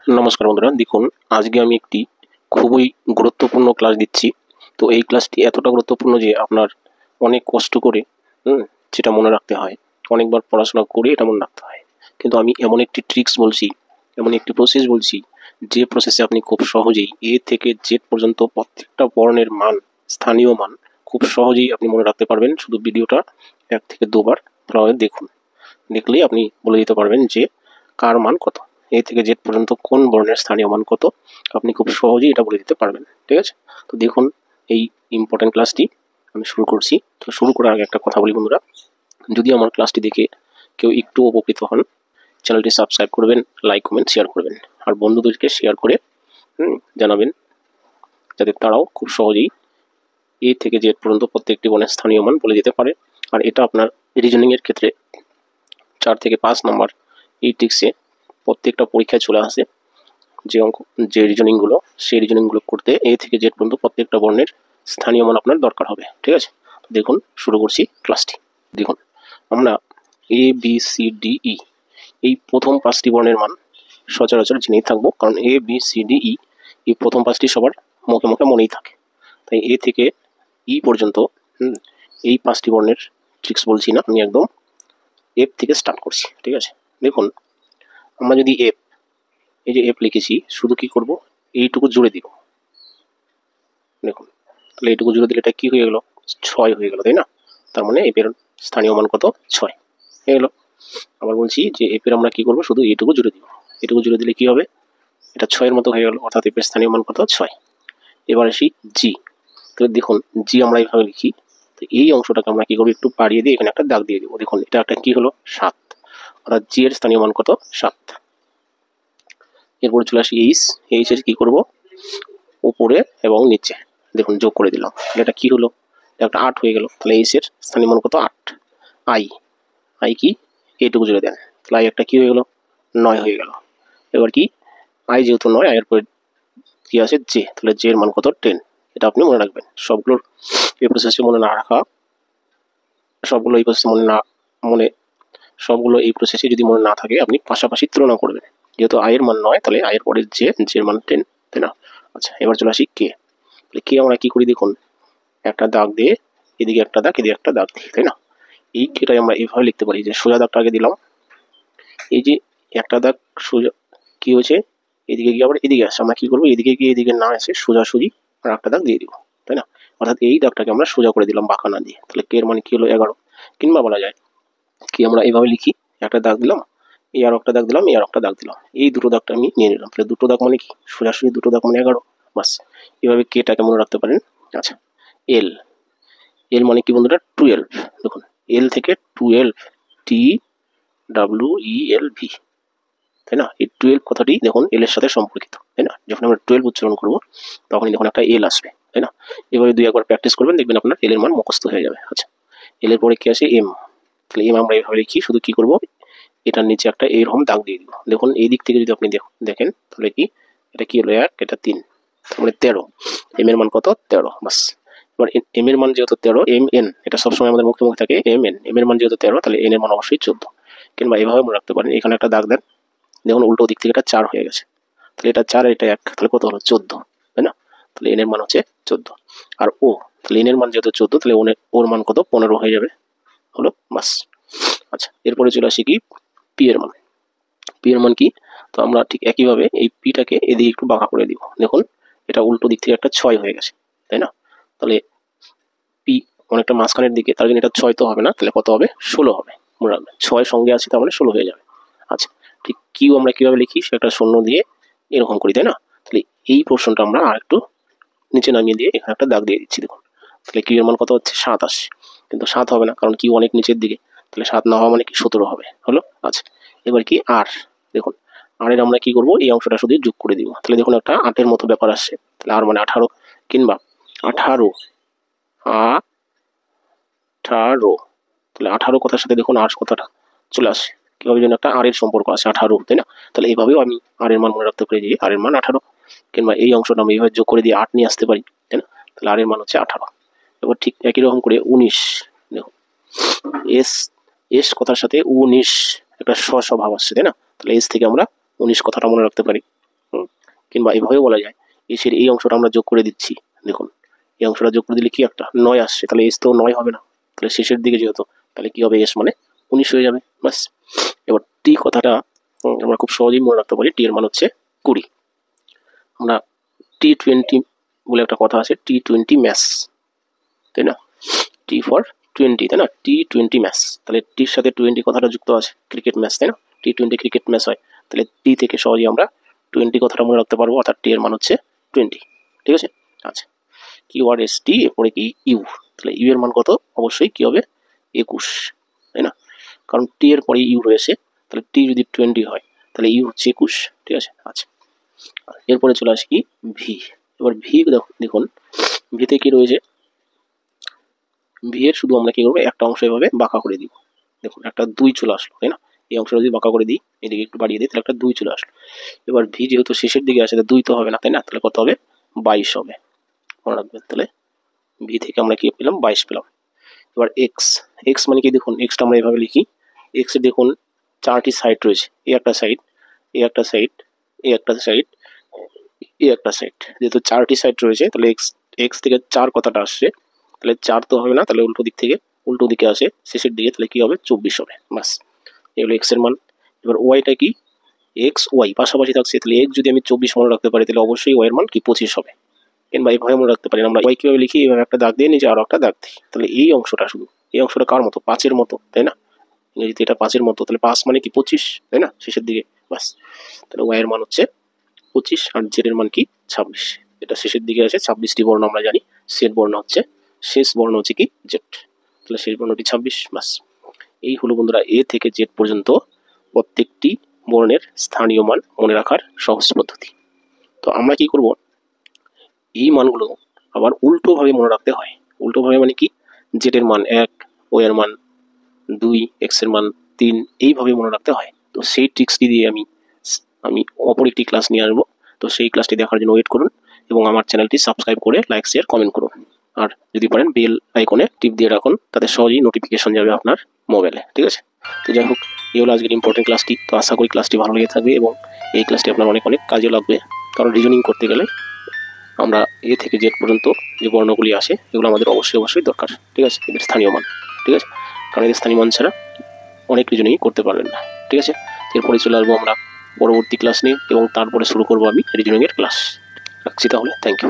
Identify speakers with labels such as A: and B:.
A: নমস্কার বন্ধুরা, দেখুন আজকে আমি একটি খুবই গুরুত্বপূর্ণ ক্লাস দিচ্ছি। তো এই ক্লাসটি এতটা গুরুত্বপূর্ণ যে আপনার অনেক কষ্ট করে যেটা মনে রাখতে হয়, অনেকবার পড়াশোনা করে এটা মনে রাখতে হয়। কিন্তু আমি এমন একটি ট্রিক্স বলছি, এমন একটি প্রসেস বলছি, যে প্রসেসে আপনি খুব সহজেই এ থেকে জেড পর্যন্ত প্রত্যেকটা বর্ণের মান, স্থানীয় মান খুব সহজেই আপনি মনে রাখতে পারবেন। শুধু ভিডিওটা 1 থেকে 2 বার ভালোভাবে দেখুন। দেখলেই আপনি বলে দিতে পারবেন যে কার মান কত, এ থেকে জেড পর্যন্ত কোন বর্ণের স্থানীয় মান কত, আপনি খুব সহজেই এটা বলে দিতে পারবেন। ঠিক আছে, তো দেখুন এই ইম্পর্টেন্ট ক্লাসটি আমি শুরু করছি। তো শুরু করার আগে একটা কথা বলি বন্ধুরা, যদি আমার ক্লাসটি দেখে কেউ একটু উপকৃত হন, চ্যানেলটি সাবস্ক্রাইব করবেন, লাইক কমেন্ট শেয়ার করবেন, আর বন্ধুদেরকে শেয়ার করে জানাবেন, যাতে তারাও খুব সহজেই এ থেকে জেড পর্যন্ত প্রত্যেকটি বর্ণের স্থানীয় মান বলে দিতে পারে। আর এটা আপনার রিজনিংয়ের ক্ষেত্রে 4 থেকে 5 নম্বর এই ট্রিক্সে প্রত্যেকটা পরীক্ষায় চলে আসে। যে রিজনিংগুলো, সেই রিজনিংগুলো করতে এ থেকে জেড পর্যন্ত প্রত্যেকটা বর্ণের স্থানীয় মান আপনার দরকার হবে। ঠিক আছে, দেখুন শুরু করছি ক্লাসটি। দেখুন আমরা A B C D E এই প্রথম 5টি বর্ণের মান সচরাচর জেনেই থাকবো, কারণ A B C D E এই প্রথম 5টি সবার মুখে মুখে মনেই থাকে। তাই এ থেকে ই পর্যন্ত এই 5টি বর্ণের ট্রিক্স বলছি না, আমি একদম এফ থেকে স্টার্ট করছি। ঠিক আছে, দেখুন আমরা যদি এই যে এফ লিখেছি, শুধু কি করব, এইটুকু জুড়ে দিব। দেখুন তাহলে এইটুকু জুড়ে দিলে এটা কি হয়ে গেল, 6 হয়ে গেল, তাই না? তার মানে এফের স্থানীয় মান কত, 6 হয়ে গেল। আবার বলছি যে এফের আমরা কি করব, শুধু এইটুকু জুড়ে দিব। এটুকু জুড়ে দিলে কি হবে, এটা 6-এর মতো হয়ে গেল, অর্থাৎ এফের স্থানীয় মান কত, 6। এবার আসি জি। তাহলে দেখুন জি আমরা এইভাবে লিখি, তো এই অংশটাকে আমরা কি করবো, একটু বাড়িয়ে দিয়ে এখানে একটা দাগ দিয়ে দিব। দেখুন এটা একটা কি হলো, 7, অর্থাৎ জি এর স্থানীয় মান কত, 7। এরপরে চলে আসি এইচ এর কি করব, উপরে এবং নিচে দেখুন যোগ করে দিলাম, তাহলে এটা কি হলো, একটা 8 হয়ে গেল। তাহলে এইচ এর স্থানীয় মান কত, 8। আই কি, এইটুকু জুড়ে দেন, তাহলে আই একটা কি হয়ে গেল, 9 হয়ে গেল। এবার কি, আই যেহেতু 9, আয়ের পরে কি আছে, জে, তাহলে জে এর মান কত, 10। এটা আপনি মনে রাখবেন। সবগুলোর এই প্রসেসে মনে না রাখা, সবগুলো এই প্রসেসে সবগুলো এই প্রসেসে যদি মনে না থাকে, আপনি পাশাপাশি তুলনা করবেন। যেহেতু আয়ের মান 9, তাহলে আয়ের পরে জের মান 10, তাই না? আচ্ছা, এবার চলে আসি কে। কে আমরা কি করি, দেখুন একটা দাগ দিয়ে এদিকে একটা দাগ, এদিকে একটা দাগ দিই, তাই না? এই কেটাই আমরা এইভাবে লিখতে পারি যে সোজা দাগটা আগে দিলাম, এই যে একটা দাগ সোজা কি হয়েছে, এদিকে গিয়ে আবার এদিকে আসে, আমরা কি করবো, এদিকে গিয়ে এদিকে না এসে সোজাসুজি আর একটা দাগ দিয়ে দিব, তাই না? অর্থাৎ এই দাগটাকে আমরা সোজা করে দিলাম বাঁকা না দিয়ে। তাহলে কে এর মানে কি হলো, 11। কিংবা বলা যায় কি, আমরা এইভাবে লিখি, একটা দাগ দিলাম, এই আর একটা দাগ দিলাম, এই আর একটা দাগ দিলাম, এই দুটো দাগটা আমি নিয়ে নিলাম। তাহলে দুটো দাগ মানে কি, সোজাসুজি দুটো দাগ মানে 11, বাস। এভাবে কেটাকে মনে রাখতে পারেন। আচ্ছা, এল মানে কি বন্ধুরা, 12। দেখুন এল থেকে 12, T W E L V, তাই না? এই 12 কথাটি দেখুন এল এর সাথে সম্পর্কিত, তাই না? যখন আমরা 12 উচ্চারণ করবো, তখনই দেখুন একটা এল আসবে, তাই না? এভাবে 2-1 বার প্র্যাকটিস করবেন, দেখবেন আপনার এল এর মান মুখস্থ হয়ে যাবে। আচ্ছা, এল এর পরে কি আসে, এম। তাহলে এম আমরা এইভাবে লিখি, শুধু কি করব, এটার নিচে একটা এইরকম দাগ দিয়ে দিব। দেখুন এই দিক থেকে যদি আপনি দেখেন, তাহলে কি, এটা কি হলো, 1, এটা 3, তাহলে 13। এম এর মান কত, 13, বাস। এবার এম এর মান যেহেতু 13, এম এন, এটা সবসময় আমাদের মুখে মুখে থাকে, এম এর মান যেহেতু 13, তাহলে এন এর মান অবশ্যই 14। কিংবা এভাবে মনে রাখতে পারেন, এখানে একটা দাগ দেন, দেখুন উল্টো দিক থেকে এটা 4 হয়ে গেছে, তাহলে এটা 4 আর এটা 1, তাহলে কত হলো, 14, তাই না? তাহলে এন এর মান হচ্ছে 14। আর ও, তাহলে এন এর মান যেহেতু 14, তাহলে ওর মান কত, 15 হয়ে যাবে, হলো, বাস। আচ্ছা, এরপরে চলে আসি কি, পি এর মান। পি এর মান কি, তো আমরা ঠিক একইভাবে এই পিটাকে এদিকে একটু বাঁকা করে দিব। দেখুন এটা উল্টো দিক থেকে একটা 6 হয়ে গেছে, তাই না? তাহলে পি অনেকটা মাঝখানের দিকে, তার জন্য এটা 6 তো হবে না, তাহলে কত হবে, 16 হবে। মনে রাখবেন 6 সঙ্গে আছে, তার মানে 16 হয়ে যাবে। আচ্ছা, ঠিক কিউ আমরা কিভাবে লিখি, সেটা শূন্য দিয়ে এরকম করি, তাই না? তাহলে এই পোর্শনটা আমরা আর একটু নিচে নামিয়ে দিয়ে এখানে একটা দাগ দিয়ে দিচ্ছি। দেখুন তাহলে কিউ এর মান কত হচ্ছে, 7 আসছে, কিন্তু 7 হবে না, কারণ কিউ অনেক নিচের দিকে, তাহলে 7 না হওয়া মানে কি, 17 হবে, হলো। আচ্ছা, এবার কি আর, দেখুন আর এর আমরা কি করব, এই অংশটা শুধু যোগ করে দিব। তাহলে দেখুন একটা 8-এর মতো ব্যাপার আসছে, তাহলে আর মানে 18, কিংবা 18, 18, তাহলে 18 কথার সাথে দেখুন আর কথাটা চলে আসে, কিভাবে যেন একটা আর এর সম্পর্ক আছে, 18, তাই না? তাহলে এইভাবেও আমি আর এর মান মনে রাখতে পারি যে আর এর মান 18, কিংবা এই অংশটা আমি এইভাবে যোগ করে দিয়ে 8 নিয়ে আসতে পারি, তাই না? তাহলে আর এর মান হচ্ছে 18। এবার ঠিক একই রকম করে 19, দেখুন এস কথার সাথে 19 একটা স্বভাব আসছে, তাই না? তাহলে এস থেকে আমরা 19 কথাটা মনে রাখতে পারি। কিংবা এভাবেও বলা যায় এসের এই অংশটা আমরা যোগ করে দিচ্ছি। দেখুন এই অংশটা যোগ করে দিলে কি একটা 9 আসছে, তাহলে এস তো 9 হবে না, তাহলে শেষের দিকে যেহেতু তাহলে কি হবে এস মানে 19 হয়ে যাবে বাস। এবার টি কথাটা আমরা খুব সহজেই মনে রাখতে পারি, টি এর মান হচ্ছে 20। আমরা T20 বলে একটা কথা আছে, T20 ম্যাচ, তাই না, টি ফর 20, তাই না, T20 ম্যাচ, তাহলে টির সাথে 20 কথাটা যুক্ত আছে, ক্রিকেট ম্যাচ, তাই না, T20 ক্রিকেট ম্যাচ হয়, তাহলে টি থেকে সহজেই আমরা 20 কথাটা মনে রাখতে পারবো, অর্থাৎ টি এর মান হচ্ছে 20। ঠিক আছে, আচ্ছা কিওয়ার্ড এস টি, এরপরে কি ইউ, তাহলে ইউ এর মান কত, অবশ্যই কি হবে 21, তাই না, কারণ টি এর পরে ইউ রয়েছে, তাহলে টি যদি 20 হয় তাহলে ইউ হচ্ছে 21। ঠিক আছে, আচ্ছা এরপরে চলে আসি কি ভি। এবার ভি দেখুন ভিতে কি রয়েছে, ভি এর শুধু আমরা কি করবো একটা অংশ এভাবে বাঁকা করে দিব, দেখুন একটা 2 চলে আসলো, তাই না, এই অংশটা যদি বাঁকা করে দিই, এদিকে একটু বাড়িয়ে দিই, তাহলে একটা 2 চলে আসলো। এবার ভি যেহেতু শেষের দিকে আসে 2 তো হবে না, তাই না, তাহলে কত হবে 22 হবে, মনে রাখবেন। তাহলে ভি থেকে আমরা কি পেলাম 22 পেলাম। এবার এক্স, এক্স মানে কি দেখুন এক্সটা আমরা এভাবে লিখি, এক্স এর দেখুন 4টি সাইড রয়েছে, এই একটা সাইড, এই একটা সাইড, এই একটা সাইড, এই একটা সাইড, যেহেতু 4টি সাইড রয়েছে তাহলে এক্স, এক্স থেকে 4 কথাটা আসছে, তাহলে 4 তো হবে না, তাহলে উল্টো দিক থেকে উল্টো দিকে আসে শেষের দিকে, তাহলে কি হবে 24 হবে বাস, এগুলো এক্স এর মান। এবার ওয়াইটা কি, এক্স ওয়াই পাশাপাশি থাকছে, তাহলে এক্স যদি আমি 24 মনে রাখতে পারি তাহলে অবশ্যই ওয়াই এর মান কি 25 হবে, কিংবা এইভাবে মনে রাখতে পারি আমরা ওয়াই কিভাবে লিখি, এভাবে একটা দাগ দিয়ে নিচে আরো একটা দাগ দিই, তাহলে এই অংশটা শুধু, এই অংশটা কার মতো 5-এর মতো, তাই না, ইংরেজিতে এটা 5-এর মতো, তাহলে 5 মানে কি 25, তাই না, শেষের দিকে বাস, তাহলে ওয়াই এর মান হচ্ছে 25 আর জেড এর মান কি 26, এটা শেষের দিকে আছে, 26টি বর্ণ আমরা জানি, শেষ বর্ণ হচ্ছে, শেষ বর্ণ হচ্ছে কি জেড, তাহলে শেষ বর্ণটি 26 বাস। এই হলো বন্ধুরা এ থেকে জেড পর্যন্ত প্রত্যেকটি বর্ণের স্থানীয় মান মনে রাখার সহজ পদ্ধতি। তো আমরা কি করব, এই মানগুলো আবার উল্টোভাবে মনে রাখতে হয়। উল্টোভাবে মানে কি, জেড এর মান 1, ও এর মান 2, এক্স এর মান 3, এইভাবে মনে রাখতে হয়। তো সেই ট্রিক্সটি দিয়ে আমি আমি অপর একটি ক্লাস নিয়ে আসবো, তো সেই ক্লাসটি দেখার জন্য ওয়েট করুন এবং আমার চ্যানেলটি সাবস্ক্রাইব করে লাইক শেয়ার কমেন্ট করুন, আর যদি পারেন বেল আইকনে টিপ দিয়ে রাখুন, তাতে সহজেই নোটিফিকেশন যাবে আপনার মোবাইলে। ঠিক আছে, তো যাই হোক এই হলো আজকের ইম্পর্টেন্ট ক্লাসটি। তো আশা করি ক্লাসটি ভালো লেগে থাকবে এবং এই ক্লাসটি আপনার অনেক অনেক কাজে লাগবে, কারণ রিজনিং করতে গেলে আমরা এ থেকে জেড পর্যন্ত যে বর্ণগুলি আসে এগুলো আমাদের অবশ্যই অবশ্যই দরকার। ঠিক আছে, এদের স্থানীয় মান, ঠিক আছে, কারণ এদের স্থানীয় মান ছাড়া অনেক রিজনিং করতে পারবেন না। ঠিক আছে, এরপরে চলে আসবো আমরা পরবর্তী ক্লাস নিয়ে এবং তারপরে শুরু করবো আমি রিজনিং এর ক্লাস। রাখছি তাহলে, থ্যাংক ইউ।